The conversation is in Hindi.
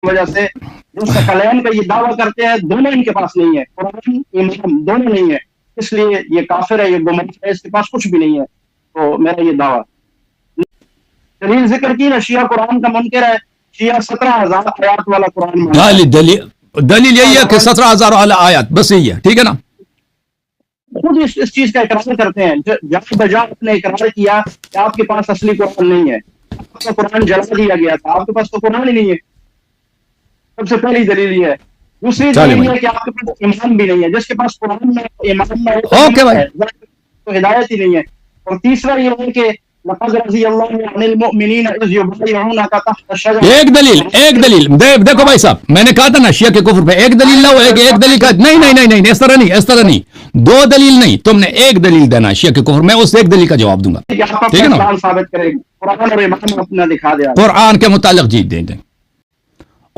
वजह से जो सकलैन का ये दावा करते हैं, दोनों इनके पास नहीं है, कुरान इमाम दोनों नहीं है, इसलिए ये काफिर है, ये गुमराह है, इसके पास कुछ भी नहीं है। तो मेरा ये दावा दलील जिक्र की ना, शिया कुरान का मुनकर है, शिया 17,000 आयात वाला कुरान मानता है। दलील यही है कि 17,000 आयत, बस यही है, ठीक है ना। खुद इस चीज का इकरार करते हैं, जब बजा आपने इकरार किया कि आपके पास असली कुरान नहीं है, आपका कुरान जला दिया गया था, आपके पास तो कुरान ही नहीं है। सबसे पहली दलील ये है। दूसरी दलील ये है कि आपके पास ईमान भी नहीं है, जिसके पास कुरान में ईमान में ओके भाई तो हिदायत ही नहीं है। और तीसरा ये है कि एक दलील देखो भाई साहब, मैंने कहा था ना शिया के कुफ्र पे एक दलील ना हो, एक दलील का नहीं, इस तरह नहीं, दो दलील नहीं, तुमने एक दलील देना शिया के कुफ्र, मैं उस एक दलील का जवाब दूंगा, ठीक है ना। साबित करेगा कुरान और ईमान अपना दिखा दे, कुरान के मुतालिक जी दे दें।